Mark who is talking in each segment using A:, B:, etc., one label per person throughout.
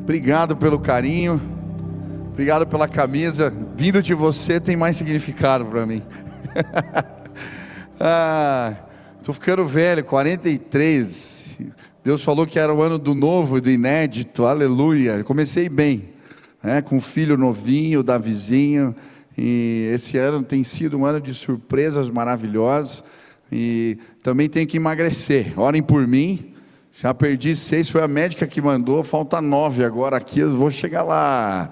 A: Obrigado pelo carinho, obrigado pela camisa. Vindo de você tem mais significado para mim. Estou ficando velho, 43. Deus falou que era o ano do novo e do inédito, aleluia. Comecei bem, com um filho novinho, Davizinho. E esse ano tem sido um ano de surpresas maravilhosas. E também tenho que emagrecer, orem por mim. Já perdi 6, foi a médica que mandou, falta 9 agora aqui, eu vou chegar lá.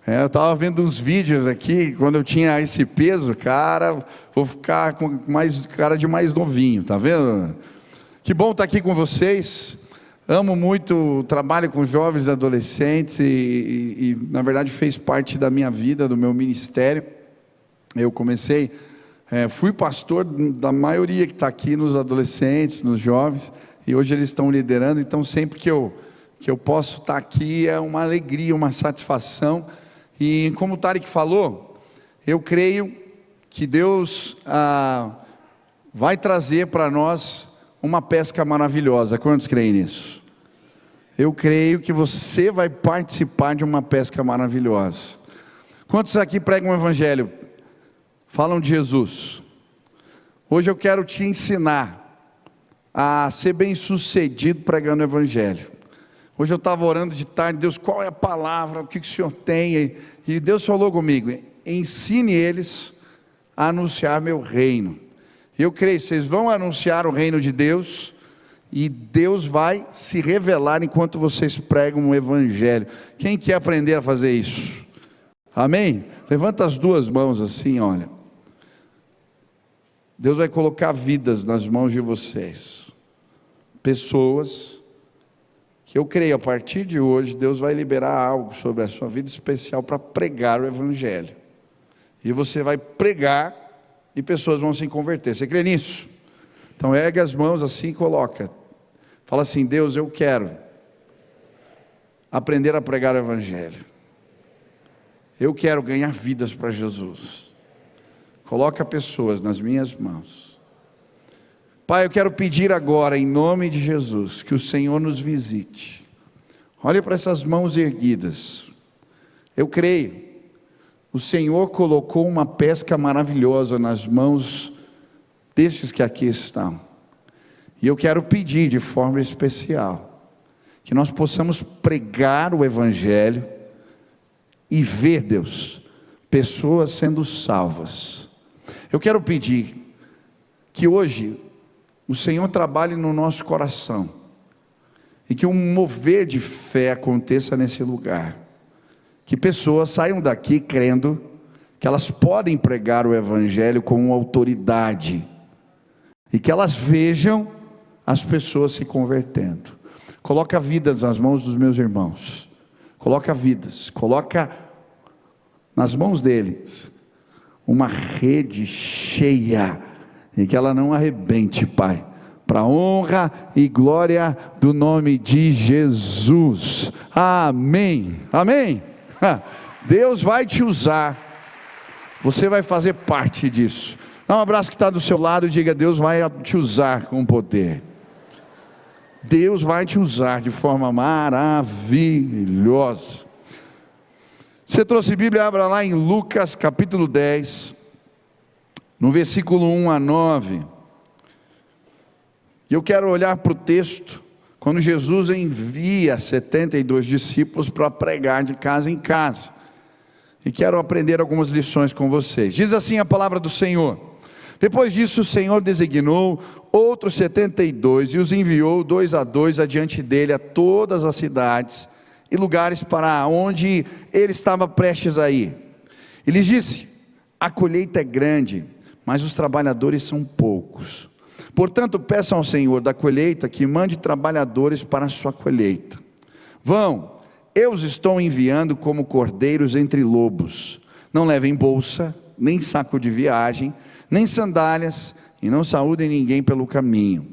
A: Eu estava vendo uns vídeos aqui, quando eu tinha esse peso, cara, vou ficar com cara de mais novinho, tá vendo? Que bom estar aqui com vocês. Amo muito o trabalho com jovens e adolescentes e na verdade fez parte da minha vida, do meu ministério. Eu comecei, fui pastor da maioria que está aqui, nos adolescentes, nos jovens, e hoje eles estão liderando. Então sempre que eu posso estar aqui é uma alegria, uma satisfação. E como o Tarek falou, eu creio que Deus vai trazer para nós uma pesca maravilhosa. Quantos creem nisso? Eu creio que você vai participar de uma pesca maravilhosa. Quantos aqui pregam o evangelho? Falam de Jesus. Hoje eu quero te ensinar a ser bem sucedido pregando o evangelho. Hoje eu estava orando de tarde, Deus, qual é a palavra, o que o Senhor tem? E Deus falou comigo, ensine eles a anunciar meu reino. Eu creio, vocês vão anunciar o reino de Deus, e Deus vai se revelar enquanto vocês pregam o evangelho. Quem quer aprender a fazer isso? Amém? Levanta as duas mãos assim, olha. Deus vai colocar vidas nas mãos de vocês. Pessoas que eu creio, a partir de hoje, Deus vai liberar algo sobre a sua vida especial para pregar o evangelho. E você vai pregar e pessoas vão se converter. Você crê nisso? Então ergue as mãos assim e coloca. Fala assim, Deus, eu quero aprender a pregar o evangelho. Eu quero ganhar vidas para Jesus. Coloca pessoas nas minhas mãos. Pai, eu quero pedir agora, em nome de Jesus, que o Senhor nos visite. Olhe para essas mãos erguidas. Eu creio, o Senhor colocou uma pesca maravilhosa nas mãos destes que aqui estão. E eu quero pedir de forma especial, que nós possamos pregar o evangelho e ver, Deus, pessoas sendo salvas. Eu quero pedir que hoje o Senhor trabalhe no nosso coração e que um mover de fé aconteça nesse lugar, que pessoas saiam daqui crendo que elas podem pregar o evangelho com autoridade e que elas vejam as pessoas se convertendo. Coloca vidas nas mãos dos meus irmãos, coloca vidas, coloca nas mãos deles uma rede cheia, e que ela não arrebente, Pai, para a honra e glória do nome de Jesus. Amém, amém. Deus vai te usar, você vai fazer parte disso. Dá um abraço que está do seu lado e diga, Deus vai te usar com poder. Deus vai te usar de forma maravilhosa. Você trouxe Bíblia, abra lá em Lucas capítulo 10, no versículo 1 a 9. E eu quero olhar para o texto, quando Jesus envia 72 discípulos para pregar de casa em casa. E quero aprender algumas lições com vocês. Diz assim a palavra do Senhor. Depois disso o Senhor designou outros 72 e os enviou 2 a 2 adiante dele a todas as cidades e lugares para onde ele estava prestes a ir. E lhes disse, a colheita é grande, mas os trabalhadores são poucos. Portanto, peçam ao Senhor da colheita que mande trabalhadores para a sua colheita. Vão, eu os estou enviando como cordeiros entre lobos. Não levem bolsa, nem saco de viagem, nem sandálias, e não saúdem ninguém pelo caminho.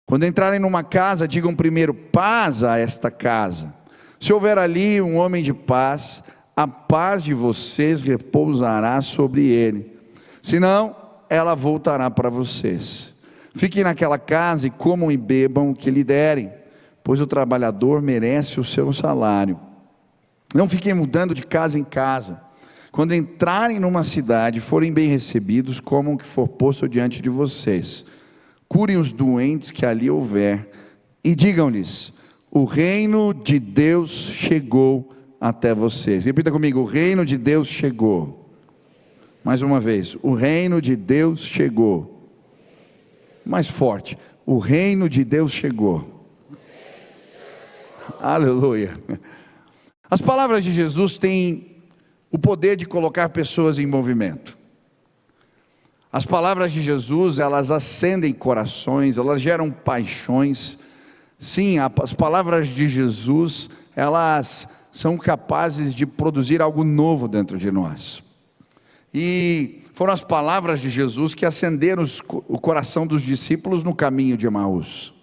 A: Quando entrarem numa casa, digam primeiro, paz a esta casa. Se houver ali um homem de paz, a paz de vocês repousará sobre ele. Senão, ela voltará para vocês. Fiquem naquela casa e comam e bebam o que lhe derem, pois o trabalhador merece o seu salário. Não fiquem mudando de casa em casa. Quando entrarem numa cidade, forem bem recebidos, comam o que for posto diante de vocês. Curem os doentes que ali houver e digam-lhes: o reino de Deus chegou até vocês. Repita comigo: o reino de Deus chegou. Mais uma vez: o reino de Deus chegou. Mais forte: o reino de Deus chegou. Aleluia. As palavras de Jesus têm o poder de colocar pessoas em movimento. As palavras de Jesus, elas acendem corações, elas geram paixões. Sim, as palavras de Jesus, elas são capazes de produzir algo novo dentro de nós. E foram as palavras de Jesus que acenderam o coração dos discípulos no caminho de Emaús.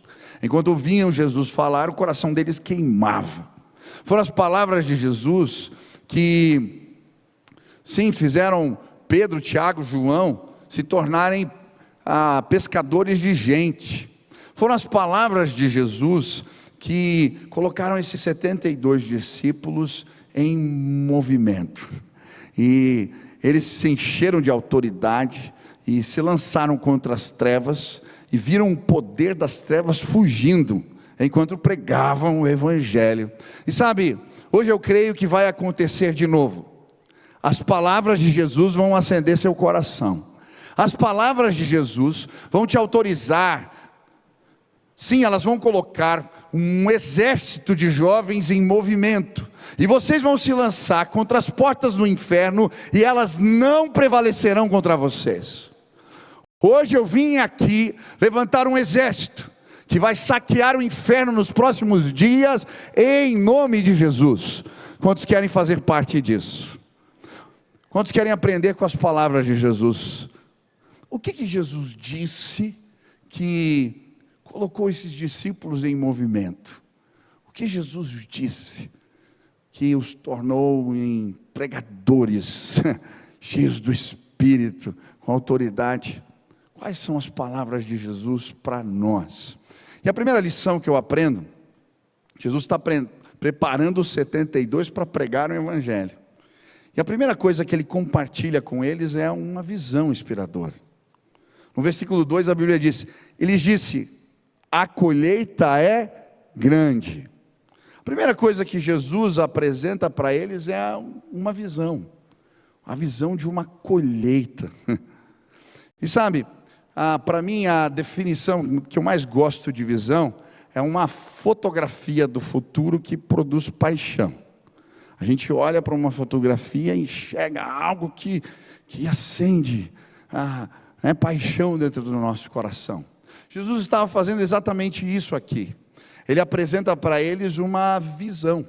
A: Enquanto ouviam Jesus falar, o coração deles queimava. Foram as palavras de Jesus que, sim, fizeram Pedro, Tiago, João se tornarem pescadores de gente. Foram as palavras de Jesus que colocaram esses 72 discípulos em movimento. E eles se encheram de autoridade e se lançaram contra as trevas e viram o poder das trevas fugindo enquanto pregavam o evangelho. E sabe, hoje eu creio que vai acontecer de novo. As palavras de Jesus vão acender seu coração. As palavras de Jesus vão te autorizar. Sim, elas vão colocar um exército de jovens em movimento. E vocês vão se lançar contra as portas do inferno e elas não prevalecerão contra vocês. Hoje eu vim aqui levantar um exército que vai saquear o inferno nos próximos dias, em nome de Jesus. Quantos querem fazer parte disso? Quantos querem aprender com as palavras de Jesus? O que Jesus disse que colocou esses discípulos em movimento? O que Jesus disse que os tornou em pregadores, cheios do Espírito, com autoridade? Quais são as palavras de Jesus para nós? E a primeira lição que eu aprendo, Jesus está preparando os 72 para pregar o Evangelho. E a primeira coisa que ele compartilha com eles é uma visão inspiradora. No versículo 2 a Bíblia diz: ele disse, a colheita é grande. A primeira coisa que Jesus apresenta para eles é uma visão, a visão de uma colheita. E sabe, para mim a definição que eu mais gosto de visão é uma fotografia do futuro que produz paixão. A gente olha para uma fotografia e enxerga algo que acende paixão dentro do nosso coração. Jesus estava fazendo exatamente isso aqui. Ele apresenta para eles uma visão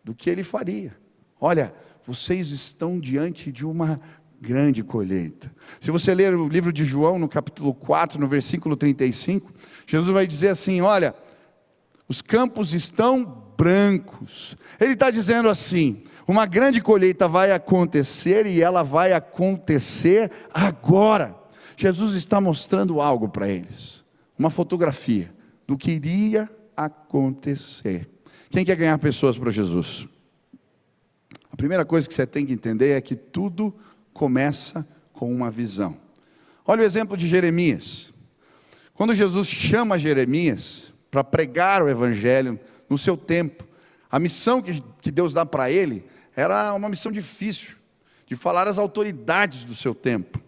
A: do que ele faria. Olha, vocês estão diante de uma grande colheita. Se você ler o livro de João, no capítulo 4, no versículo 35, Jesus vai dizer assim: olha, os campos estão brancos. Ele está dizendo assim: uma grande colheita vai acontecer e ela vai acontecer agora. Jesus está mostrando algo para eles, uma fotografia do que iria acontecer. Quem quer ganhar pessoas para Jesus? A primeira coisa que você tem que entender é que tudo começa com uma visão. Olha o exemplo de Jeremias. Quando Jesus chama Jeremias para pregar o Evangelho no seu tempo, a missão que Deus dá para ele era uma missão difícil, de falar às autoridades do seu tempo.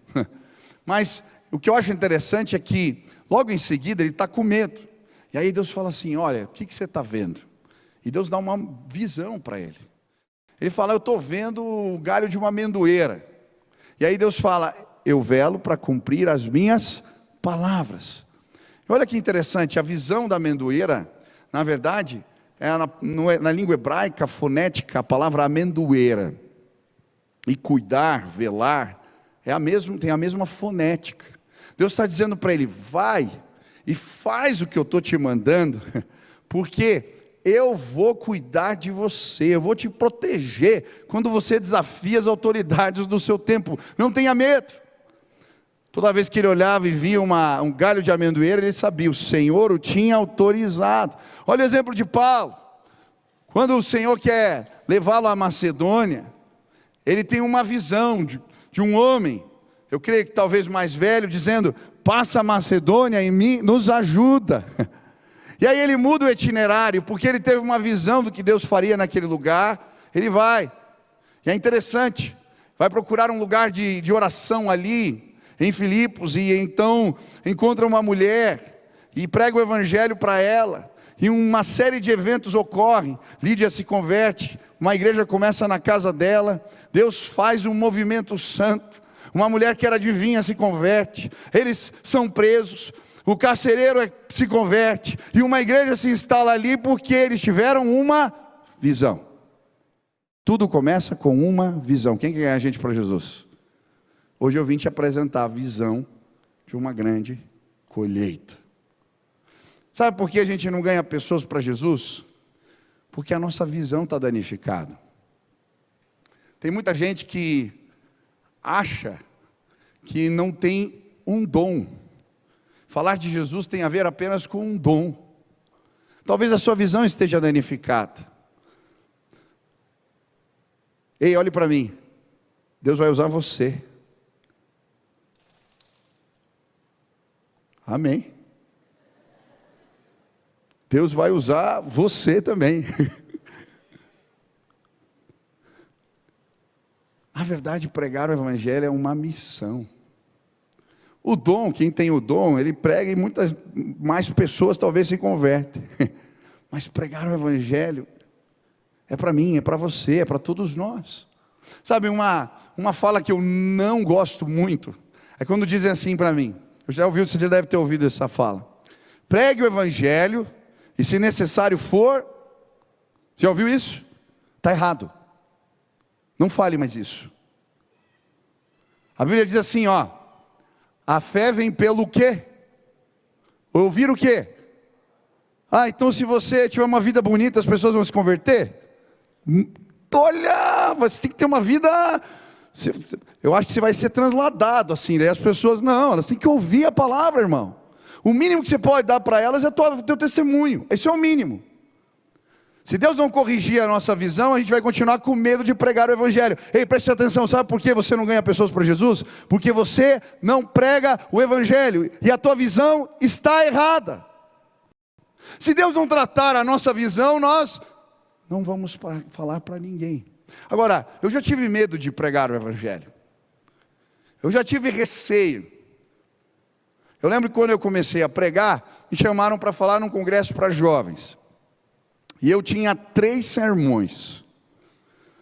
A: Mas o que eu acho interessante é que logo em seguida ele está com medo. E aí Deus fala assim: olha, o que você está vendo? E Deus dá uma visão para ele. Ele fala: eu estou vendo o galho de uma amendoeira. E aí Deus fala: eu velo para cumprir as minhas palavras. E olha que interessante, a visão da amendoeira, na verdade, na língua hebraica, fonética, a palavra amendoeira. E cuidar, velar, tem a mesma fonética. Deus está dizendo para ele: vai e faz o que eu estou te mandando, porque eu vou cuidar de você, eu vou te proteger quando você desafia as autoridades do seu tempo. Não tenha medo. Toda vez que ele olhava e via um galho de amendoeira, ele sabia, o Senhor o tinha autorizado. Olha o exemplo de Paulo. Quando o Senhor quer levá-lo à Macedônia, ele tem uma visão de um homem, eu creio que talvez mais velho, dizendo: passa a Macedônia e nos ajuda. E aí ele muda o itinerário, porque ele teve uma visão do que Deus faria naquele lugar. Ele vai, e é interessante, vai procurar um lugar de oração ali, em Filipos, e então encontra uma mulher, e prega o evangelho para ela, e uma série de eventos ocorrem. Lídia se converte, uma igreja começa na casa dela, Deus faz um movimento santo, uma mulher que era adivinha se converte, eles são presos, o carcereiro se converte, e uma igreja se instala ali, porque eles tiveram uma visão. Tudo começa com uma visão. Quem quer ganhar gente para Jesus? Hoje eu vim te apresentar a visão de uma grande colheita. Sabe por que a gente não ganha pessoas para Jesus? Porque a nossa visão está danificada. Tem muita gente que acha que não tem um dom. Falar de Jesus tem a ver apenas com um dom. Talvez a sua visão esteja danificada. Ei, olhe para mim. Deus vai usar você. Amém. Deus vai usar você também. Na verdade, pregar o evangelho é uma missão. O dom, quem tem o dom, ele prega e muitas mais pessoas talvez se convertem. Mas pregar o evangelho é para mim, é para você, é para todos nós. Sabe, uma fala que eu não gosto muito, é quando dizem assim para mim, eu já ouvi, você já deve ter ouvido essa fala: pregue o evangelho, e se necessário for, já ouviu isso? Está errado, não fale mais isso. A Bíblia diz assim, ó: a fé vem pelo quê? Ouvir o quê? Então se você tiver uma vida bonita, as pessoas vão se converter? Olha, você tem que ter uma vida, eu acho que você vai ser transladado assim, daí as pessoas, não, elas têm que ouvir a palavra, irmão. O mínimo que você pode dar para elas é o teu testemunho, esse é o mínimo. Se Deus não corrigir a nossa visão, a gente vai continuar com medo de pregar o evangelho. Ei, preste atenção, sabe por que você não ganha pessoas para Jesus? Porque você não prega o evangelho, e a tua visão está errada. Se Deus não tratar a nossa visão, nós não vamos falar para ninguém. Agora, eu já tive medo de pregar o evangelho. Eu já tive receio. Eu lembro que quando eu comecei a pregar, me chamaram para falar num congresso para jovens. E eu tinha 3 sermões.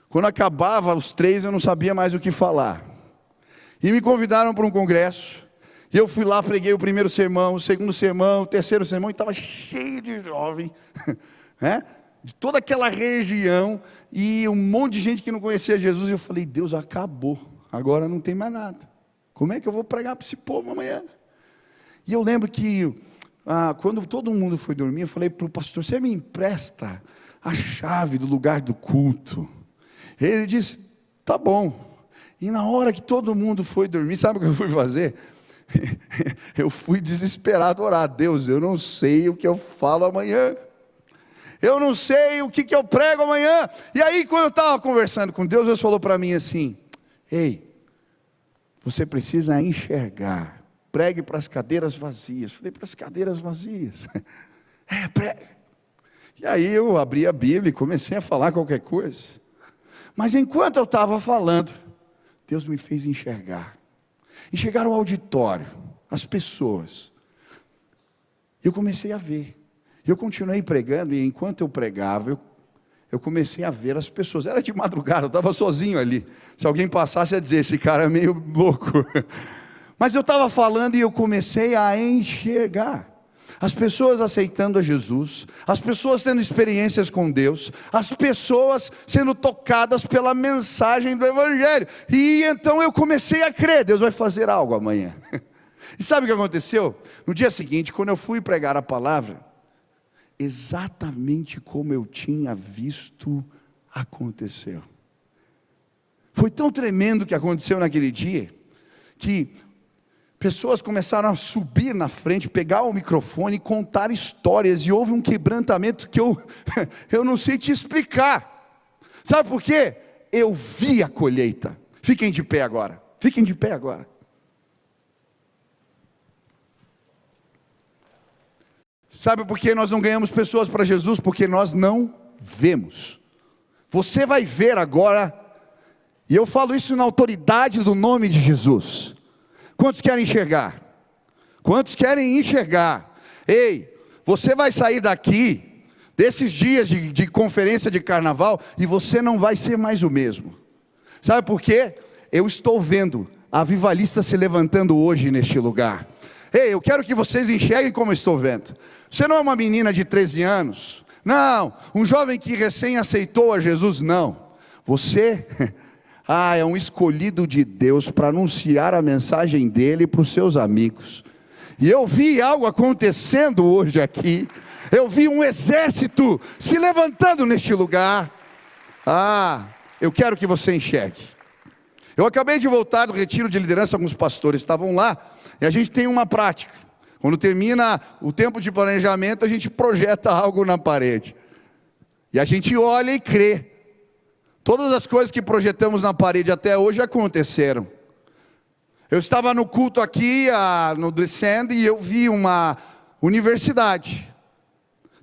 A: Quando acabava os 3, eu não sabia mais o que falar. E me convidaram para um congresso. E eu fui lá, preguei o primeiro sermão, o segundo sermão, o terceiro sermão, e estava cheio de jovem, né? De toda aquela região, e um monte de gente que não conhecia Jesus. E eu falei: Deus, acabou, agora não tem mais nada. Como é que eu vou pregar para esse povo amanhã? E eu lembro que quando todo mundo foi dormir, eu falei para o pastor: você me empresta a chave do lugar do culto? Ele disse: tá bom. E na hora que todo mundo foi dormir, sabe o que eu fui fazer? Eu fui desesperado orar: Deus, eu não sei o que eu falo amanhã, eu não sei o que eu prego amanhã. E aí, quando eu estava conversando com Deus, Deus falou para mim assim: ei, você precisa enxergar, pregue para as cadeiras vazias. Falei: para as cadeiras vazias? Pregue. E aí eu abri a Bíblia e comecei a falar qualquer coisa. Mas enquanto eu estava falando, Deus me fez enxergar o auditório, as pessoas. Eu comecei a ver. Eu continuei pregando, e enquanto eu pregava, eu comecei a ver as pessoas. Era de madrugada, eu estava sozinho ali. Se alguém passasse, ia dizer: esse cara é meio louco. Mas eu estava falando e eu comecei a enxergar as pessoas aceitando a Jesus, as pessoas tendo experiências com Deus, as pessoas sendo tocadas pela mensagem do evangelho. E então eu comecei a crer: Deus vai fazer algo amanhã. E sabe o que aconteceu? No dia seguinte, quando eu fui pregar a palavra, exatamente como eu tinha visto, aconteceu. Foi tão tremendo o que aconteceu naquele dia, que pessoas começaram a subir na frente, pegar o microfone e contar histórias, e houve um quebrantamento que eu não sei te explicar. Sabe por quê? Eu vi a colheita. Fiquem de pé agora. Fiquem de pé agora. Sabe por que nós não ganhamos pessoas para Jesus? Porque nós não vemos. Você vai ver agora, e eu falo isso na autoridade do nome de Jesus. Quantos querem enxergar? Quantos querem enxergar? Ei, você vai sair daqui, desses dias de conferência de carnaval, e você não vai ser mais o mesmo. Sabe por quê? Eu estou vendo avivalistas se levantando hoje neste lugar. Ei, eu quero que vocês enxerguem como eu estou vendo. Você não é uma menina de 13 anos. Não, um jovem que recém aceitou a Jesus, não. Você, é um escolhido de Deus para anunciar a mensagem dele para os seus amigos. E eu vi algo acontecendo hoje aqui. Eu vi um exército se levantando neste lugar. Eu quero que você enxergue. Eu acabei de voltar do retiro de liderança, alguns pastores estavam lá. E a gente tem uma prática. Quando termina o tempo de planejamento, a gente projeta algo na parede. E a gente olha e crê. Todas as coisas que projetamos na parede até hoje aconteceram. Eu estava no culto aqui, no Descend, e eu vi uma universidade.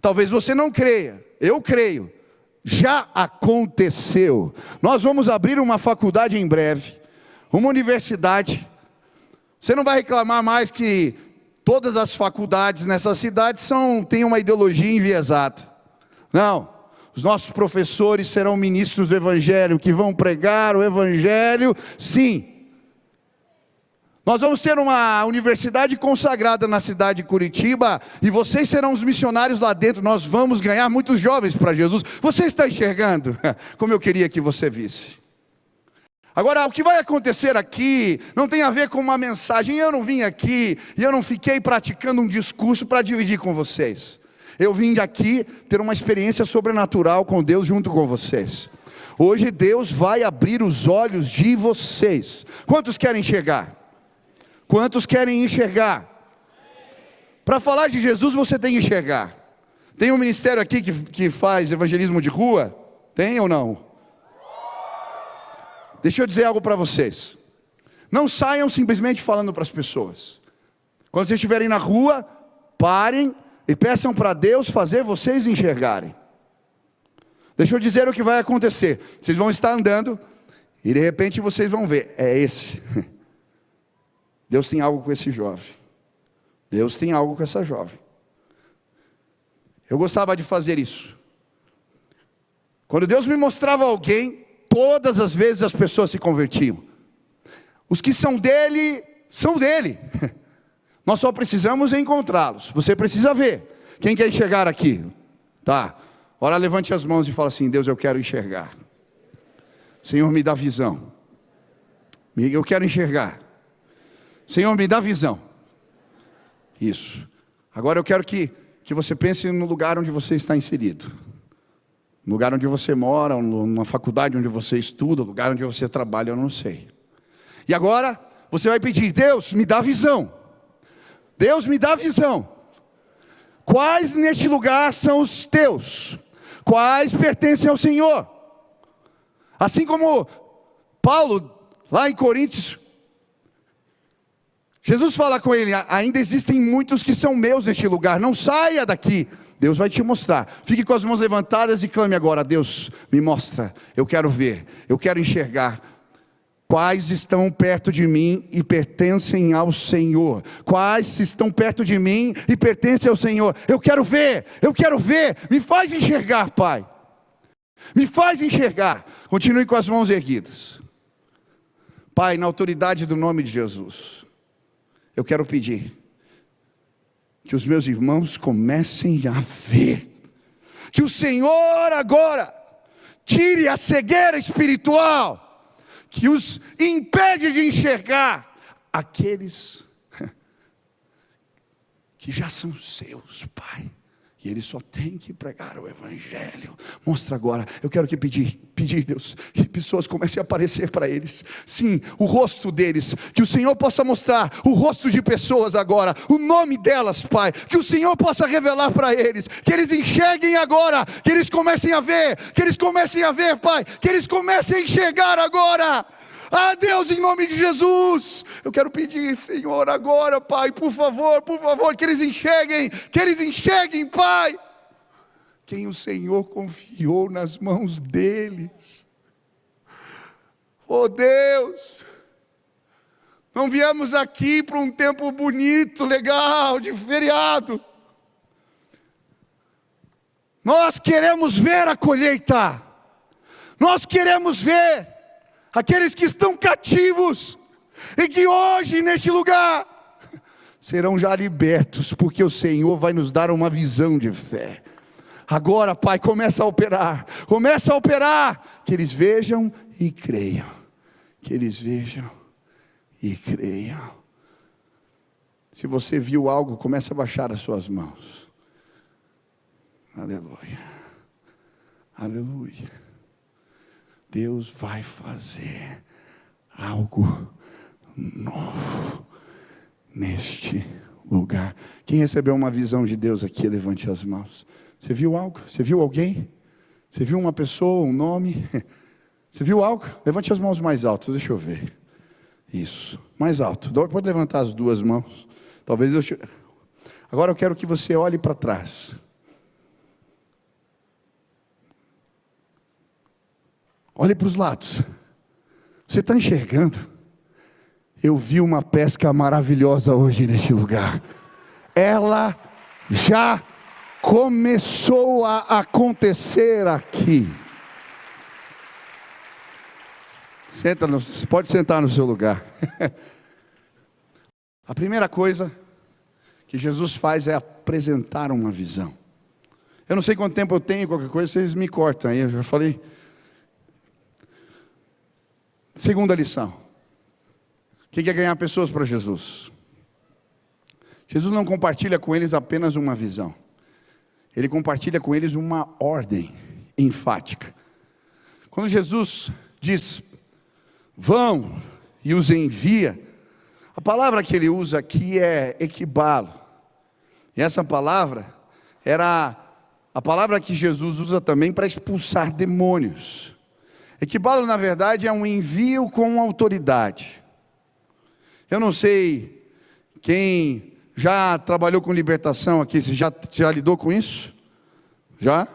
A: Talvez você não creia, eu creio. Já aconteceu. Nós vamos abrir uma faculdade em breve, uma universidade. Você não vai reclamar mais que todas as faculdades nessa cidade têm uma ideologia enviesada. Não, os nossos professores serão ministros do Evangelho, que vão pregar o Evangelho, sim. Nós vamos ter uma universidade consagrada na cidade de Curitiba, e vocês serão os missionários lá dentro. Nós vamos ganhar muitos jovens para Jesus. Você está enxergando? Como eu queria que você visse. Agora, o que vai acontecer aqui não tem a ver com uma mensagem. Eu não vim aqui e eu não fiquei praticando um discurso para dividir com vocês. Eu vim aqui ter uma experiência sobrenatural com Deus junto com vocês. Hoje Deus vai abrir os olhos de vocês. Quantos querem enxergar? Quantos querem enxergar? Para falar de Jesus você tem que enxergar. Tem um ministério aqui que faz evangelismo de rua? Tem ou não? Deixa eu dizer algo para vocês. Não saiam simplesmente falando para as pessoas. Quando vocês estiverem na rua, parem e peçam para Deus fazer vocês enxergarem. Deixa eu dizer o que vai acontecer. Vocês vão estar andando e de repente vocês vão ver, é esse. Deus tem algo com esse jovem. Deus tem algo com essa jovem. Eu gostava de fazer isso. Quando Deus me mostrava alguém, todas as vezes as pessoas se convertiam. Os que são dele, são dele. Nós só precisamos encontrá-los. Você precisa ver. Quem quer enxergar aqui? Tá. Ora, levante as mãos e fala assim: Deus, eu quero enxergar. Senhor, me dá visão. Eu quero enxergar. Senhor, me dá visão. Isso. Agora eu quero que você pense no lugar onde você está inserido. No lugar onde você mora, numa faculdade onde você estuda, no lugar onde você trabalha, eu não sei. E agora, você vai pedir: Deus, me dá visão. Deus, me dá visão. Quais neste lugar são os teus? Quais pertencem ao Senhor? Assim como Paulo, lá em Coríntios, Jesus fala com ele: ainda existem muitos que são meus neste lugar, não saia daqui. Deus vai te mostrar. Fique com as mãos levantadas e clame agora: Deus, me mostra. Eu quero ver, eu quero enxergar. Quais estão perto de mim e pertencem ao Senhor? Quais estão perto de mim e pertencem ao Senhor? Eu quero ver, eu quero ver. Me faz enxergar, Pai. Me faz enxergar. Continue com as mãos erguidas. Pai, na autoridade do nome de Jesus, eu quero pedir que os meus irmãos comecem a ver. Que o Senhor agora tire a cegueira espiritual que os impede de enxergar aqueles que já são seus, Pai. E ele só tem que pregar o evangelho. Mostra agora. Eu quero pedir, Deus, que pessoas comecem a aparecer para eles. Sim, o rosto deles. Que o Senhor possa mostrar o rosto de pessoas agora. O nome delas, Pai. Que o Senhor possa revelar para eles. Que eles enxerguem agora. Que eles comecem a ver. Que eles comecem a ver, Pai. Que eles comecem a enxergar agora. Ah, Deus, em nome de Jesus, eu quero pedir, Senhor, agora, Pai, por favor, que eles enxerguem, Pai, quem o Senhor confiou nas mãos deles. Oh Deus, não viemos aqui para um tempo bonito, legal, de feriado. Nós queremos ver a colheita, nós queremos ver aqueles que estão cativos, e que hoje neste lugar, serão já libertos, porque o Senhor vai nos dar uma visão de fé. Agora, Pai, começa a operar, que eles vejam e creiam, Se você viu algo, comece a baixar as suas mãos. Aleluia, aleluia. Deus vai fazer algo novo neste lugar. Quem recebeu uma visão de Deus aqui, levante as mãos. Você viu algo? Você viu alguém? Você viu uma pessoa, um nome? Você viu algo? Levante as mãos mais alto, deixa eu ver. Isso, mais alto. Pode levantar as duas mãos. Talvez eu... Agora eu quero que você olhe para trás. Olhe para os lados. Você está enxergando? Eu vi uma pesca maravilhosa hoje neste lugar. Ela já começou a acontecer aqui. Você pode sentar no seu lugar. A primeira coisa que Jesus faz é apresentar uma visão. Eu não sei quanto tempo eu tenho, qualquer coisa, vocês me cortam aí, eu já falei. Segunda lição. O que é ganhar pessoas para Jesus? Jesus não compartilha com eles apenas uma visão. Ele compartilha com eles uma ordem enfática. Quando Jesus diz, vão e os envia, a palavra que ele usa aqui é equibalo. E essa palavra era a palavra que Jesus usa também para expulsar demônios. Equibalo, na verdade, é um envio com autoridade. Eu não sei quem já trabalhou com libertação aqui, você já lidou com isso? Já?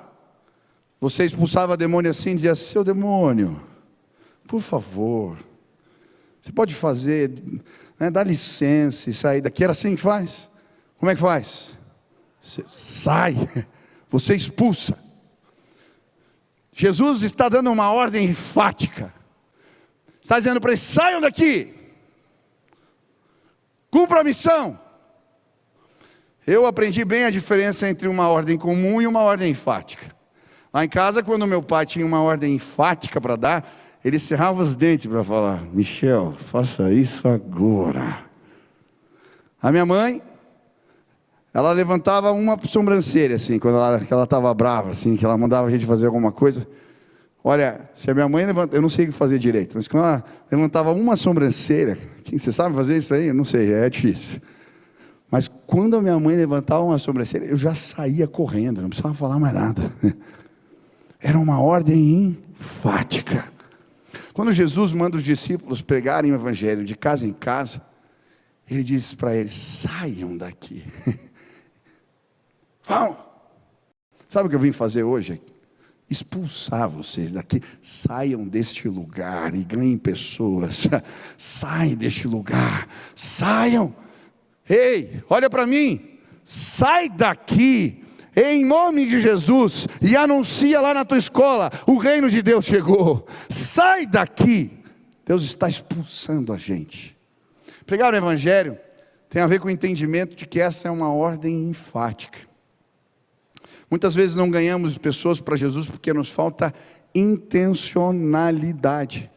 A: Você expulsava demônio assim, dizia, seu demônio, por favor, você pode fazer, né, dá licença e sair daqui. Era assim que faz? Como é que faz? Você sai, você expulsa. Jesus está dando uma ordem enfática. Está dizendo para eles, saiam daqui. Cumpra a missão. Eu aprendi bem a diferença entre uma ordem comum e uma ordem enfática. Lá em casa, quando meu pai tinha uma ordem enfática para dar, ele cerrava os dentes para falar, Michel, faça isso agora. A minha mãe, ela levantava uma sobrancelha, assim, quando ela estava brava, assim, que ela mandava a gente fazer alguma coisa. Olha, se a minha mãe levantava, eu não sei fazer direito, mas quando ela levantava uma sobrancelha, você sabe fazer isso aí? Eu não sei, é difícil. Mas quando a minha mãe levantava uma sobrancelha, eu já saía correndo, não precisava falar mais nada. Era uma ordem enfática. Quando Jesus manda os discípulos pregarem o evangelho de casa em casa, ele diz para eles, saiam daqui. Vão. Sabe o que eu vim fazer hoje? Expulsar vocês daqui. Saiam deste lugar e ganhem pessoas. Saiam deste lugar. Saiam. Ei, olha para mim. Sai daqui, em nome de Jesus, e anuncia lá na tua escola, o reino de Deus chegou. Sai daqui. Deus está expulsando a gente. Pregar o evangelho tem a ver com o entendimento de que essa é uma ordem enfática. Muitas vezes não ganhamos pessoas para Jesus porque nos falta intencionalidade.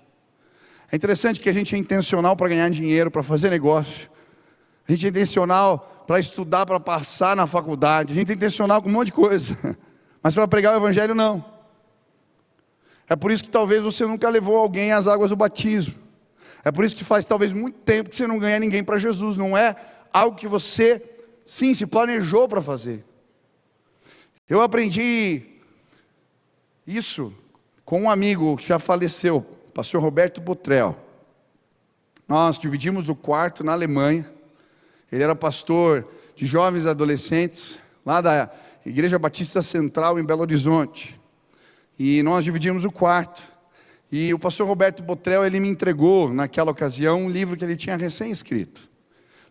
A: É interessante que a gente é intencional para ganhar dinheiro, para fazer negócio. A gente é intencional para estudar, para passar na faculdade. A gente é intencional com um monte de coisa. Mas para pregar o evangelho, não. É por isso que talvez você nunca levou alguém às águas do batismo. É por isso que faz talvez muito tempo que você não ganha ninguém para Jesus. Não é algo que você, sim, se planejou para fazer. Eu aprendi isso com um amigo que já faleceu, pastor Roberto Botrel. Nós dividimos o quarto na Alemanha. Ele era pastor de jovens e adolescentes, lá da Igreja Batista Central em Belo Horizonte. E nós dividimos o quarto. E o pastor Roberto Botrel, ele me entregou, naquela ocasião, um livro que ele tinha recém-escrito.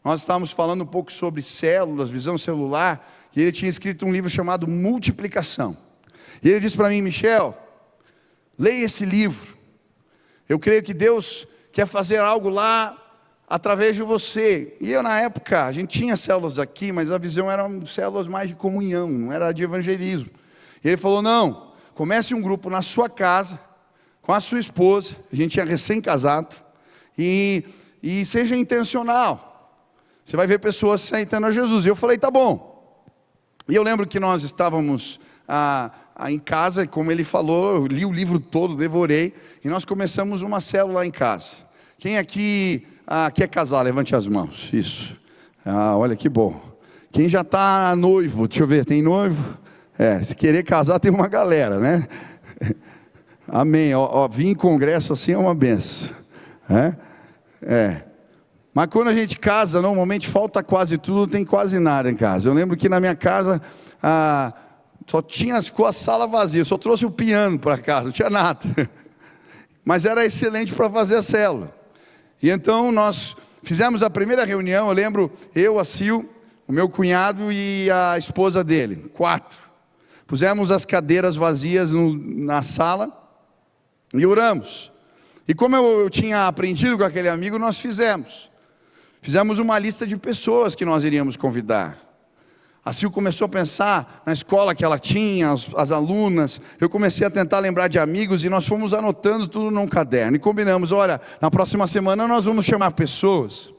A: Nós estávamos falando um pouco sobre células, visão celular, e ele tinha escrito um livro chamado Multiplicação. E ele disse para mim: Michel, leia esse livro. Eu creio que Deus quer fazer algo lá através de você. E eu, na época, a gente tinha células aqui, mas a visão era células mais de comunhão, não era de evangelismo. E ele falou: não, comece um grupo na sua casa, com a sua esposa, a gente tinha recém-casado, e seja intencional. Você vai ver pessoas aceitando a Jesus. E eu falei: tá bom. E eu lembro que nós estávamos em casa, e como ele falou, eu li o livro todo, devorei, e nós começamos uma célula lá em casa. Quem aqui quer casar? Levante as mãos. Isso. Olha que bom. Quem já está noivo? Deixa eu ver, tem noivo? Se querer casar tem uma galera, né? Amém. Vir em congresso assim é uma benção. Mas quando a gente casa, normalmente falta quase tudo, não tem quase nada em casa. Eu lembro que na minha casa ficou a sala vazia, eu só trouxe o piano para casa, não tinha nada. Mas era excelente para fazer a célula. E então nós fizemos a primeira reunião, eu lembro, eu, a Sil, o meu cunhado e a esposa dele, 4. Pusemos as cadeiras vazias na sala e oramos. E como eu tinha aprendido com aquele amigo, nós fizemos uma lista de pessoas que nós iríamos convidar. A Sil começou a pensar na escola que ela tinha, as alunas. Eu comecei a tentar lembrar de amigos e nós fomos anotando tudo num caderno. E combinamos: olha, na próxima semana nós vamos chamar pessoas.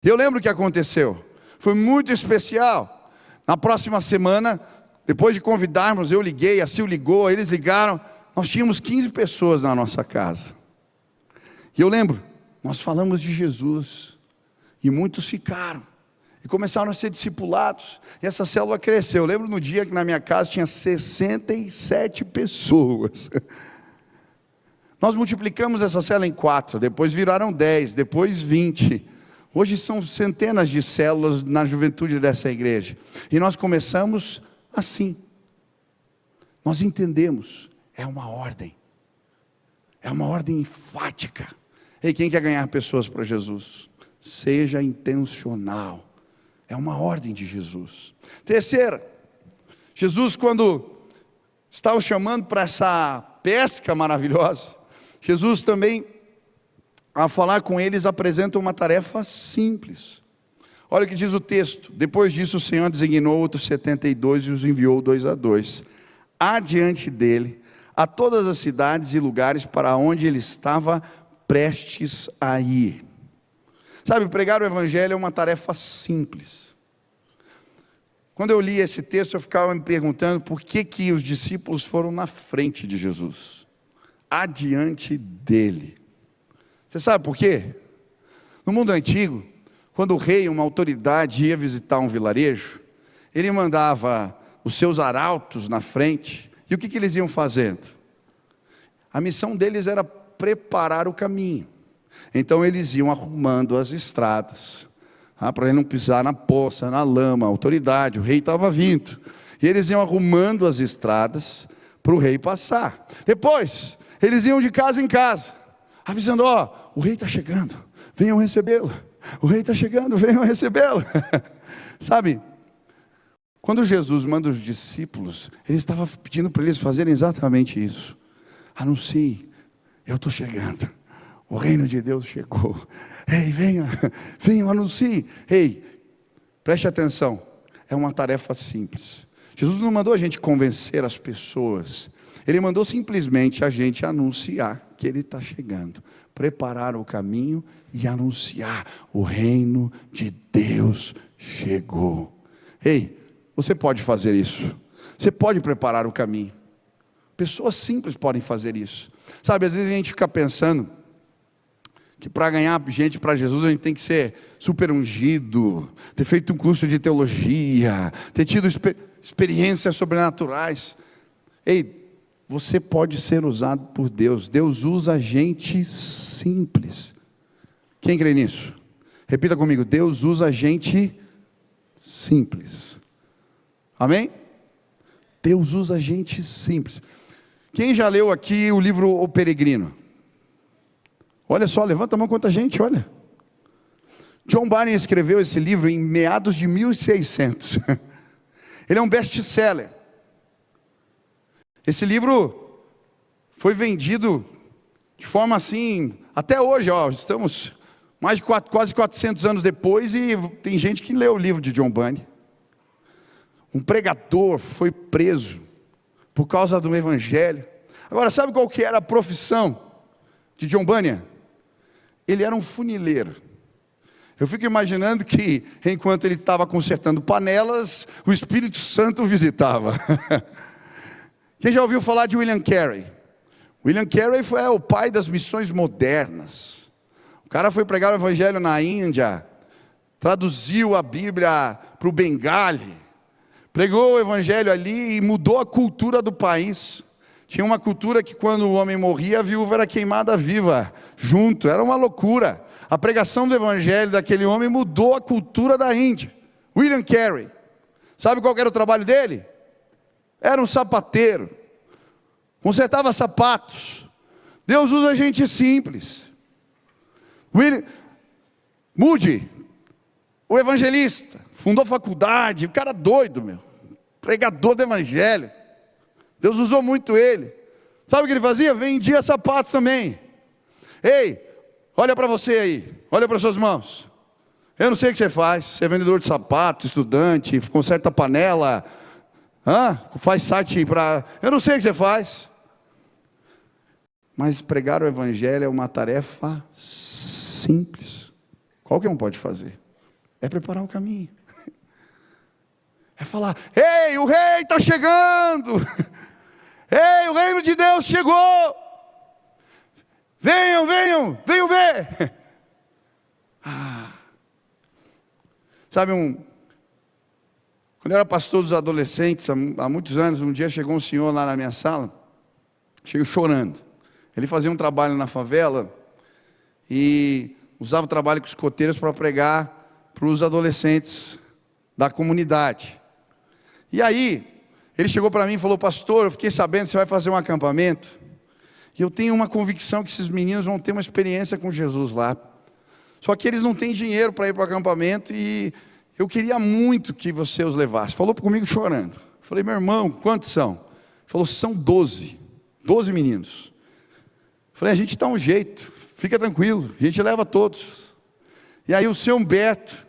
A: E eu lembro o que aconteceu. Foi muito especial. Na próxima semana, depois de convidarmos, eu liguei, a Sil ligou, eles ligaram. Nós tínhamos 15 pessoas na nossa casa. E eu lembro, nós falamos de Jesus. E muitos ficaram. E começaram a ser discipulados. E essa célula cresceu. Eu lembro no dia que na minha casa tinha 67 pessoas. Nós multiplicamos essa célula em 4. Depois viraram 10. Depois 20. Hoje são centenas de células na juventude dessa igreja. E nós começamos assim. Nós entendemos. É uma ordem. É uma ordem enfática. Ei, quem quer ganhar pessoas para Jesus? Seja intencional. É uma ordem de Jesus. Terceira, Jesus, quando está os chamando para essa pesca maravilhosa, Jesus também, a falar com eles, apresenta uma tarefa simples. Olha o que diz o texto: depois disso o Senhor designou outros 72 e os enviou 2 a 2, adiante dele, a todas as cidades e lugares para onde ele estava prestes a ir. Sabe, pregar o evangelho é uma tarefa simples. Quando eu li esse texto, eu ficava me perguntando por que os discípulos foram na frente de Jesus, adiante dele. Você sabe por quê? No mundo antigo, quando o rei, uma autoridade, ia visitar um vilarejo, ele mandava os seus arautos na frente. E o que eles iam fazendo? A missão deles era preparar o caminho. Então eles iam arrumando as estradas, para ele não pisar na poça, na lama. A autoridade, o rei estava vindo, e eles iam arrumando as estradas para o rei passar. Depois eles iam de casa em casa, avisando: o rei está chegando, venham recebê-lo. O rei está chegando, venham recebê-lo. Sabe, quando Jesus manda os discípulos, ele estava pedindo para eles fazerem exatamente isso. Anuncie: eu estou chegando. O reino de Deus chegou. Ei, venham, anuncie. Ei, preste atenção. É uma tarefa simples. Jesus não mandou a gente convencer as pessoas. Ele mandou simplesmente a gente anunciar que Ele está chegando, preparar o caminho e anunciar: o reino de Deus chegou. Ei, você pode fazer isso. Você pode preparar o caminho. Pessoas simples podem fazer isso. Sabe, às vezes a gente fica pensando que para ganhar gente para Jesus a gente tem que ser super ungido, ter feito um curso de teologia, ter tido experiências sobrenaturais. Ei, você pode ser usado por Deus. Deus usa gente simples. Quem crê nisso? Repita comigo: Deus usa gente simples. Amém? Deus usa gente simples. Quem já leu aqui o livro O Peregrino? Olha só, levanta a mão quanta gente, olha. John Bunyan escreveu esse livro em meados de 1600. Ele é um best-seller. Esse livro foi vendido de forma assim, até hoje, ó, estamos mais de quase 400 anos depois e tem gente que leu o livro de John Bunyan. Um pregador foi preso por causa do evangelho. Agora, sabe qual que era a profissão de John Bunyan? Ele era um funileiro. Eu fico imaginando que, enquanto ele estava consertando panelas, o Espírito Santo o visitava. Quem já ouviu falar de William Carey? William Carey foi o pai das missões modernas. O cara foi pregar o evangelho na Índia, traduziu a Bíblia para o Bengali, pregou o evangelho ali e mudou a cultura do país. Tinha uma cultura que quando o homem morria, a viúva era queimada viva, junto, era uma loucura. A pregação do evangelho daquele homem mudou a cultura da Índia. William Carey, sabe qual era o trabalho dele? Era um sapateiro, consertava sapatos. Deus usa gente simples. Moody, o evangelista, fundou faculdade, o cara doido, meu, pregador do evangelho. Deus usou muito ele. Sabe o que ele fazia? Vendia sapatos também. Ei, olha para você aí, olha para suas mãos. Eu não sei o que você faz. Você é vendedor de sapato, estudante, conserta panela, faz site para... Eu não sei o que você faz. Mas pregar o evangelho é uma tarefa simples. Qualquer um pode fazer. É preparar o caminho. É falar: ei, o rei está chegando. Ei, o reino de Deus chegou. Venham ver. Sabe, quando eu era pastor dos adolescentes, há muitos anos, um dia chegou um senhor lá na minha sala, chegou chorando. Ele fazia um trabalho na favela e usava o trabalho com escoteiros para pregar para os adolescentes da comunidade. E aí, ele chegou para mim e falou: pastor, eu fiquei sabendo que você vai fazer um acampamento, e eu tenho uma convicção que esses meninos vão ter uma experiência com Jesus lá. Só que eles não têm dinheiro para ir para o acampamento, e eu queria muito que você os levasse. Falou comigo chorando. Eu falei: meu irmão, quantos são? Ele falou: são 12 meninos. Eu falei: a gente dá um jeito, fica tranquilo, a gente leva todos. E aí o seu Humberto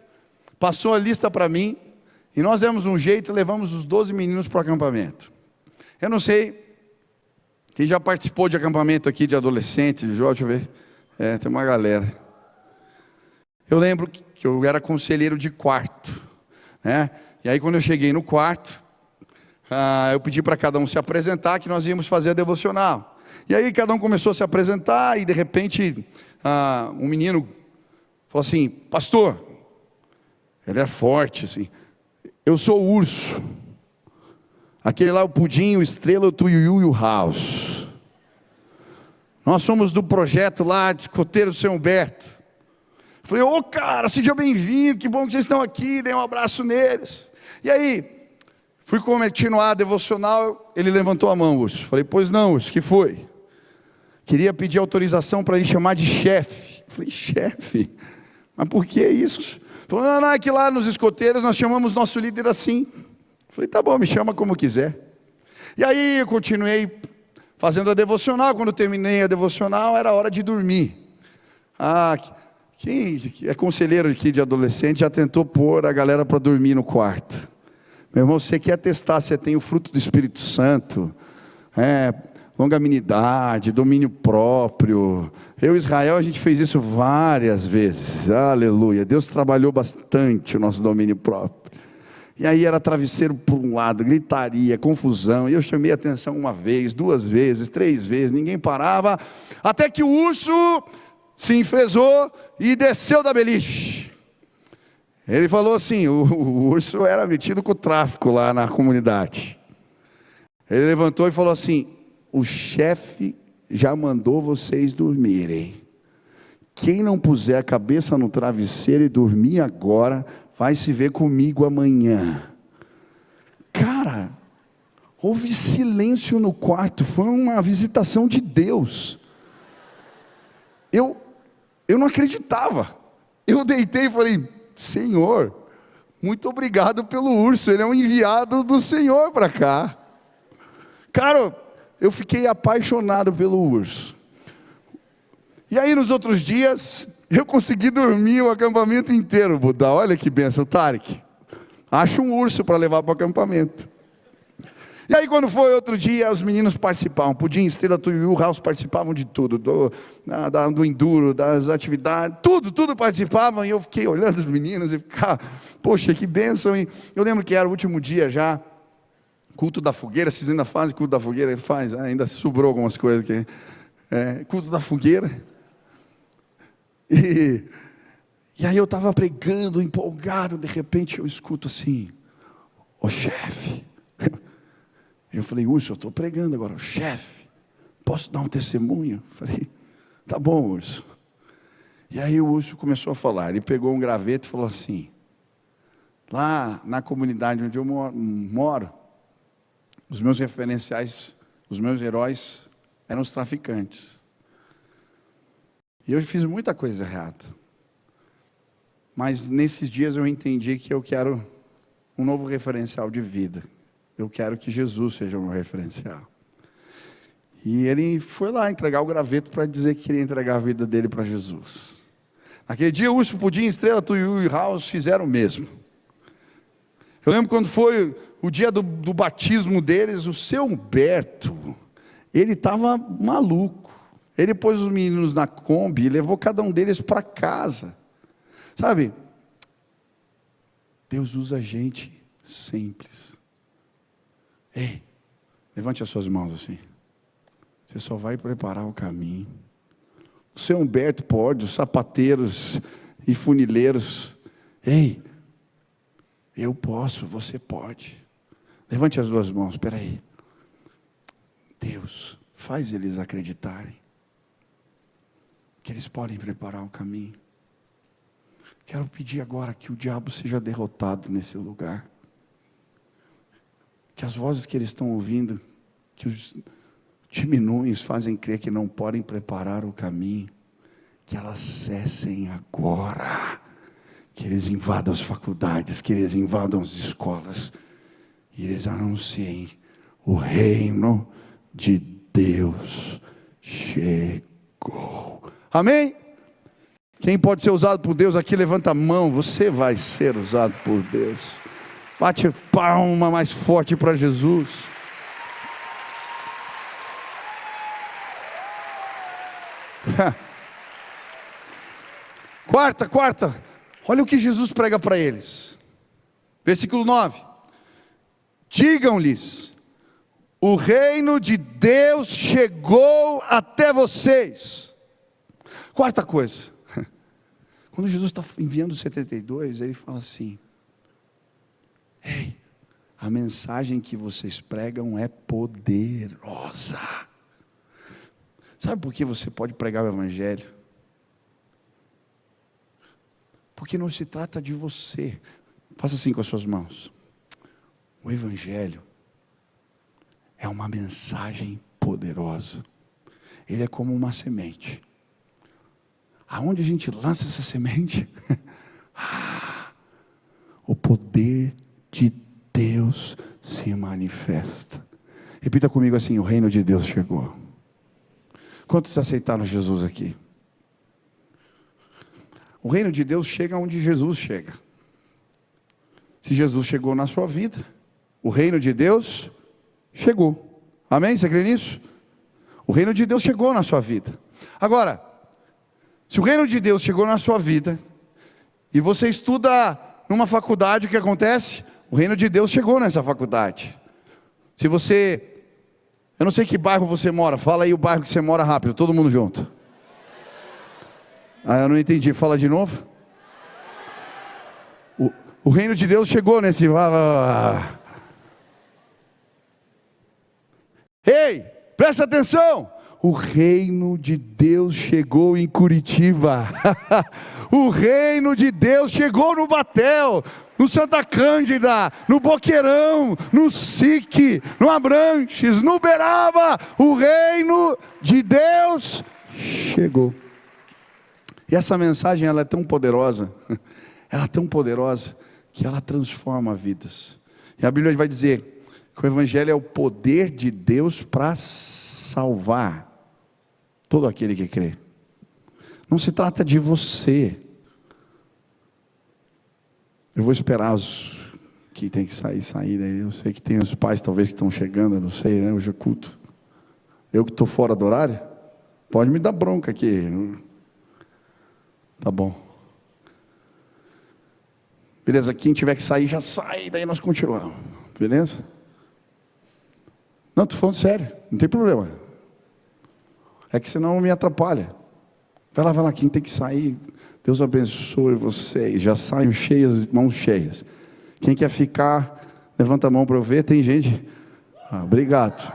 A: passou a lista para mim, e nós demos um jeito e levamos os 12 meninos para o acampamento. Eu não sei quem já participou de acampamento aqui de adolescentes, deixa eu ver. Tem uma galera. Eu lembro que eu era conselheiro de quarto, né? E aí quando eu cheguei no quarto, eu pedi para cada um se apresentar, que nós íamos fazer a devocional. E aí cada um começou a se apresentar, e de repente um menino falou assim: pastor, ele é forte assim, eu sou o urso, aquele lá o pudim, o estrela, o tuiuiu e o house. Nós somos do projeto lá de escoteiro do seu Humberto. Eu falei: ô cara, seja bem-vindo, que bom que vocês estão aqui, dei um abraço neles. E aí, fui continuar a devocional, ele levantou a mão, urso. Falei: pois não, urso, que foi? Queria pedir autorização para ele chamar de chefe. Eu falei: chefe? Mas por que isso? Falou: não, é que lá nos escoteiros nós chamamos nosso líder assim. Eu falei: tá bom, me chama como quiser. E aí eu continuei fazendo a devocional. Quando eu terminei a devocional, era hora de dormir. Quem é conselheiro aqui de adolescente já tentou pôr a galera para dormir no quarto? Meu irmão, você quer testar se tem o fruto do Espírito Santo? longanimidade, domínio próprio. Eu e Israel, a gente fez isso várias vezes, aleluia. Deus trabalhou bastante o nosso domínio próprio. E aí era travesseiro por um lado, gritaria, confusão. E eu chamei a atenção uma vez, duas vezes, três vezes, ninguém parava, até que o urso se enfesou e desceu da beliche. Ele falou assim, o urso era metido com o tráfico lá na comunidade. Ele levantou e falou assim: o chefe já mandou vocês dormirem. Quem não puser a cabeça no travesseiro e dormir agora, vai se ver comigo amanhã. Cara, houve silêncio no quarto, foi uma visitação de Deus. Eu não acreditava. Eu deitei e falei: Senhor, muito obrigado pelo urso, ele é um enviado do Senhor para cá. Cara, eu fiquei apaixonado pelo urso. E aí nos outros dias, eu consegui dormir o acampamento inteiro, Buda. Olha que benção, Tarek. Acha um urso para levar para o acampamento. E aí quando foi outro dia, os meninos participavam. Pudim, Estrela, Tu e o House participavam de tudo. Do enduro, das atividades, tudo participavam. E eu fiquei olhando os meninos e ficava, poxa, que benção. E eu lembro que era o último dia já. Culto da fogueira, vocês ainda fazem culto da fogueira? Faz, ainda sobrou algumas coisas aqui. Culto da fogueira. E aí eu estava pregando, empolgado, de repente eu escuto assim: ô chefe. Eu falei: Urso, eu estou pregando agora. Chefe, posso dar um testemunho? Eu falei: tá bom, Urso. E aí o urso começou a falar. Ele pegou um graveto e falou assim: lá na comunidade onde eu moro, os meus referenciais, os meus heróis eram os traficantes. E eu fiz muita coisa errada. Mas nesses dias eu entendi que eu quero um novo referencial de vida. Eu quero que Jesus seja o meu referencial. E ele foi lá entregar o graveto para dizer que queria entregar a vida dele para Jesus. Naquele dia o Urso, Pudim, Estrela, Tuiu e House fizeram o mesmo. Eu lembro quando foi o dia do batismo deles, o seu Humberto, ele estava maluco. Ele pôs os meninos na Kombi e levou cada um deles para casa. Sabe? Deus usa gente simples. Ei, levante as suas mãos assim. Você só vai preparar o caminho. O seu Humberto pode, os sapateiros e funileiros. Ei, eu posso, você pode. Levante as duas mãos, espera aí. Deus, faz eles acreditarem que eles podem preparar o caminho. Quero pedir agora que o diabo seja derrotado nesse lugar. Que as vozes que eles estão ouvindo, que os diminuem, os fazem crer que não podem preparar o caminho, que elas cessem agora. Que eles invadam as faculdades, que eles invadam as escolas, e eles anunciem: o reino de Deus chegou. Amém? Quem pode ser usado por Deus aqui, levanta a mão. Você vai ser usado por Deus. Bate palma mais forte para Jesus. Quarta. Olha o que Jesus prega para eles. Versículo 9. Digam-lhes: o reino de Deus chegou até vocês. Quarta coisa. Quando Jesus está enviando os 72, ele fala assim: ei, a mensagem que vocês pregam é poderosa. Sabe por que você pode pregar o evangelho? Porque não se trata de você. Faça assim com as suas mãos. O evangelho é uma mensagem poderosa. Ele é como uma semente. Aonde a gente lança essa semente, o poder de Deus se manifesta. Repita comigo assim: o reino de Deus chegou. Quantos aceitaram Jesus aqui? O reino de Deus chega onde Jesus chega. Se Jesus chegou na sua vida, o reino de Deus chegou. Amém? Você crê nisso? O reino de Deus chegou na sua vida. Agora, se o reino de Deus chegou na sua vida, e você estuda numa faculdade, o que acontece? O reino de Deus chegou nessa faculdade. Se você, eu não sei que bairro você mora, fala aí o bairro que você mora rápido, todo mundo junto. Eu não entendi, fala de novo. O reino de Deus chegou nesse... Ei, presta atenção. O reino de Deus chegou em Curitiba. O reino de Deus chegou no Batel, no Santa Cândida, no Boqueirão, no SIC, no Abranches, no Uberaba. O reino de Deus chegou. E essa mensagem, ela é tão poderosa, que ela transforma vidas. E a Bíblia vai dizer que o Evangelho é o poder de Deus para salvar todo aquele que crê. Não se trata de você. Eu vou esperar os que tem que sair daí. Eu sei que tem os pais talvez que estão chegando, eu não sei, né? Hoje é culto. Eu que estou fora do horário, pode me dar bronca aqui. Tá bom. Beleza, quem tiver que sair, já sai, daí nós continuamos. Beleza? Não, estou falando sério, não tem problema. É que senão me atrapalha. Vai lá, quem tem que sair, Deus abençoe vocês. Já saem cheias, mãos cheias. Quem quer ficar, levanta a mão para eu ver, tem gente. Obrigado.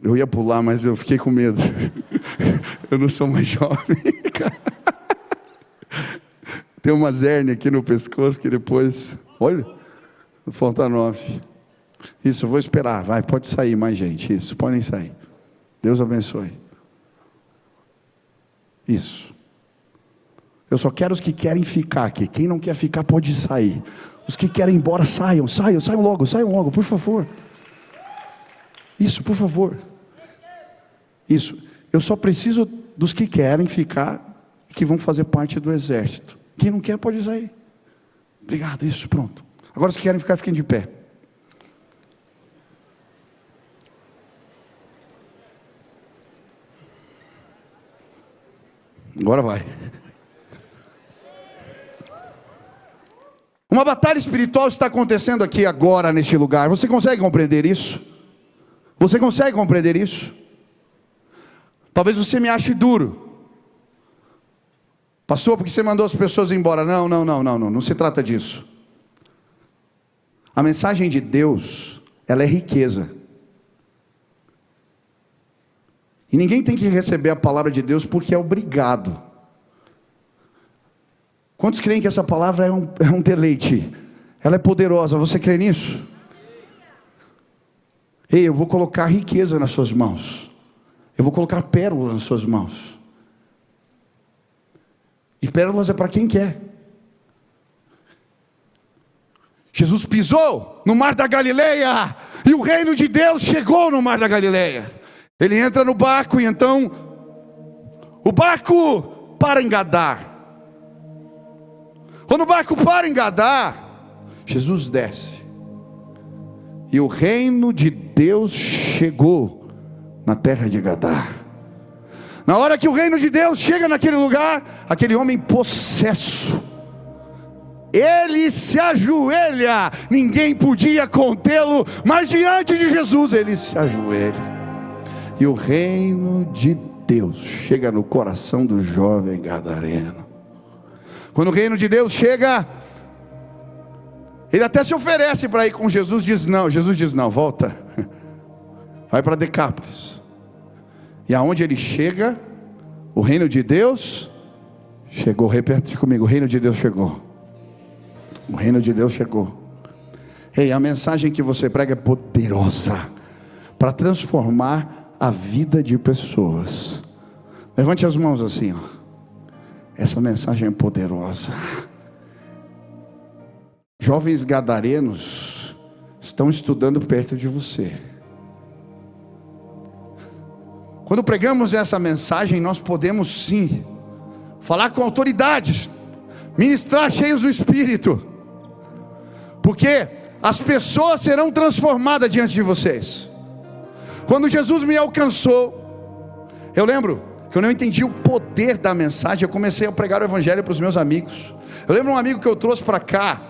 A: Eu ia pular, mas eu fiquei com medo. Eu não sou mais jovem. Tem uma hérnia aqui no pescoço que depois... Olha, falta 9. Isso, eu vou esperar. Vai, pode sair mais gente. Isso, podem sair. Deus abençoe. Isso. Eu só quero os que querem ficar aqui. Quem não quer ficar pode sair. Os que querem ir embora, saiam logo, por favor. Isso, por favor. Isso. Eu só preciso dos que querem ficar e que vão fazer parte do exército. Quem não quer pode sair. Obrigado, isso, pronto. Agora os que querem ficar, fiquem de pé. Agora vai. Uma batalha espiritual está acontecendo aqui agora neste lugar. Você consegue compreender isso? Você consegue compreender isso? Talvez você me ache duro. Pastor, porque você mandou as pessoas embora? Não se trata disso. A mensagem de Deus, ela é riqueza. E ninguém tem que receber a palavra de Deus porque é obrigado. Quantos creem que essa palavra é um deleite? Ela é poderosa, você crê nisso? Ei, eu vou colocar riqueza nas suas mãos. Eu vou colocar pérolas nas suas mãos. E pérolas é para quem quer. Jesus pisou no mar da Galileia, e o reino de Deus chegou no mar da Galileia. Ele entra no barco, e então o barco para em Gadá. Quando o barco para em Gadá, Jesus desce, e o reino de Deus chegou na terra de Gadá. Na hora que o reino de Deus chega naquele lugar, aquele homem possesso, ele se ajoelha. Ninguém podia contê-lo, mas diante de Jesus ele se ajoelha. E o reino de Deus chega no coração do jovem gadareno. Quando o reino de Deus chega, ele até se oferece para ir com Jesus. Jesus diz não, volta. Vai para Decápolis. E aonde ele chega, o reino de Deus chegou. Repete comigo, o reino de Deus chegou. O reino de Deus chegou. Ei, a mensagem que você prega é poderosa para transformar a vida de pessoas. Levante as mãos assim, ó. Essa mensagem é poderosa. Jovens gadarenos estão estudando perto de você. Quando pregamos essa mensagem, nós podemos sim falar com autoridade, ministrar cheios do Espírito, porque as pessoas serão transformadas diante de vocês. Quando Jesus me alcançou, eu lembro que eu não entendi o poder da mensagem. Eu comecei a pregar o evangelho para os meus amigos. Eu lembro um amigo que eu trouxe para cá.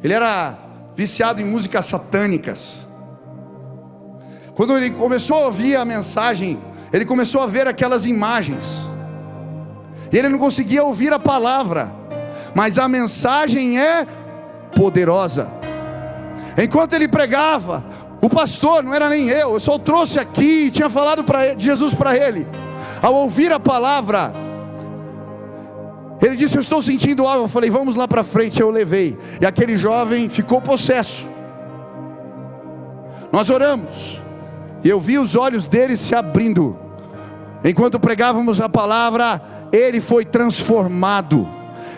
A: Ele era viciado em músicas satânicas. Quando ele começou a ouvir a mensagem, ele começou a ver aquelas imagens, e ele não conseguia ouvir a palavra, mas a mensagem é poderosa. Enquanto ele pregava, o pastor, não era nem eu só trouxe aqui e tinha falado de Jesus para ele. Ao ouvir a palavra, ele disse: eu estou sentindo algo. Eu falei: vamos lá para frente. Eu levei, e aquele jovem ficou possesso. Nós oramos, e eu vi os olhos dele se abrindo. Enquanto pregávamos a palavra, ele foi transformado.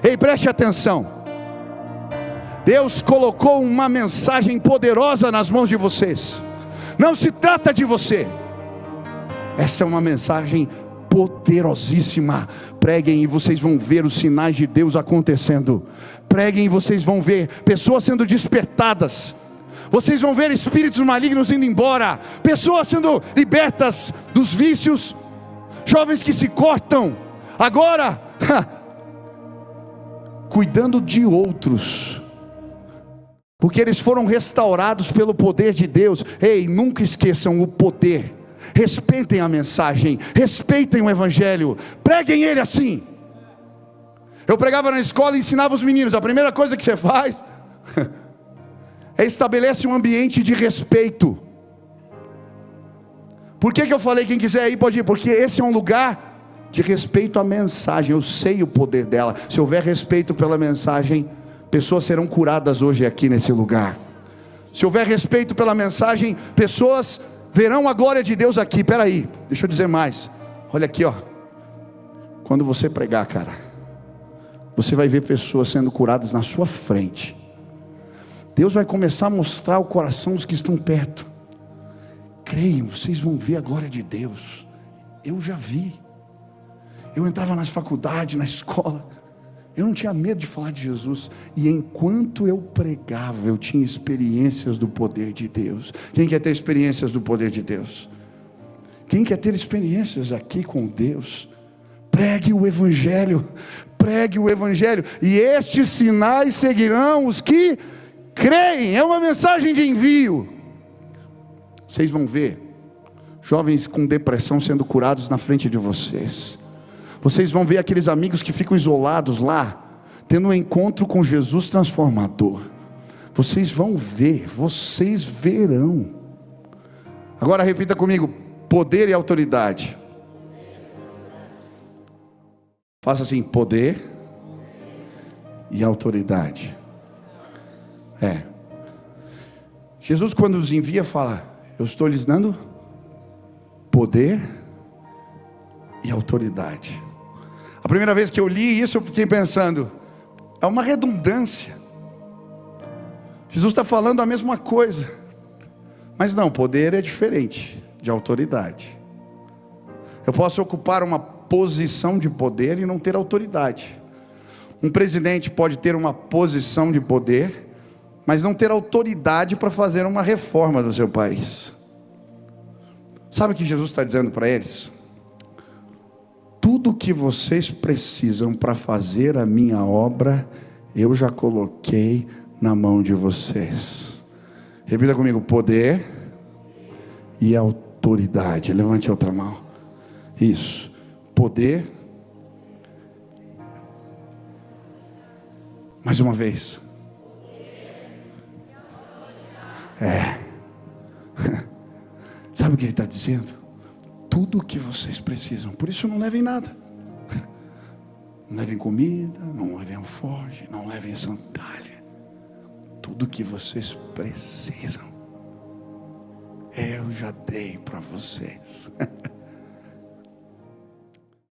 A: Ei, preste atenção. Deus colocou uma mensagem poderosa nas mãos de vocês. Não se trata de você. Essa é uma mensagem poderosíssima. Preguem e vocês vão ver os sinais de Deus acontecendo. Preguem e vocês vão ver pessoas sendo despertadas. Vocês vão ver espíritos malignos indo embora, pessoas sendo libertas dos vícios, jovens que se cortam agora cuidando de outros, porque eles foram restaurados pelo poder de Deus. Ei, nunca esqueçam o poder. Respeitem a mensagem, respeitem o evangelho, preguem ele assim. Eu pregava na escola e ensinava os meninos: a primeira coisa que você faz é estabelece um ambiente de respeito. Por que eu falei quem quiser ir pode ir? Porque esse é um lugar de respeito à mensagem. Eu sei o poder dela. Se houver respeito pela mensagem, pessoas serão curadas hoje aqui nesse lugar. Se houver respeito pela mensagem, pessoas verão a glória de Deus aqui. Espera aí, deixa eu dizer mais. Olha aqui, ó. Quando você pregar, cara, você vai ver pessoas sendo curadas na sua frente. Deus vai começar a mostrar o coração dos que estão perto. Creiam, vocês vão ver a glória de Deus. Eu já vi. Eu entrava nas faculdades, na escola, eu não tinha medo de falar de Jesus. E enquanto eu pregava, eu tinha experiências do poder de Deus. Quem quer ter experiências do poder de Deus? Quem quer ter experiências aqui com Deus? Pregue o evangelho. Pregue o evangelho. E estes sinais seguirão os que creem. É uma mensagem de envio. Vocês vão ver jovens com depressão sendo curados na frente de vocês. Vocês vão ver aqueles amigos que ficam isolados lá, tendo um encontro com Jesus transformador. Vocês vão ver, vocês verão. Agora repita comigo: poder e autoridade. Faça assim: poder e autoridade. Jesus, quando os envia, fala: eu estou lhes dando poder e autoridade. A primeira vez que eu li isso, eu fiquei pensando: é uma redundância. Jesus está falando a mesma coisa, mas não, poder é diferente de autoridade. Eu posso ocupar uma posição de poder e não ter autoridade. Um presidente pode ter uma posição de poder, mas não ter autoridade para fazer uma reforma no seu país. Sabe o que Jesus está dizendo para eles? Tudo que vocês precisam para fazer a minha obra, eu já coloquei na mão de vocês. Repita comigo: poder e autoridade. Levante a outra mão. Isso. Poder. Mais uma vez. Sabe o que ele está dizendo? Tudo o que vocês precisam. Por isso não levem nada. Não levem comida, não levem alforje, não levem sandália. Tudo o que vocês precisam, eu já dei para vocês.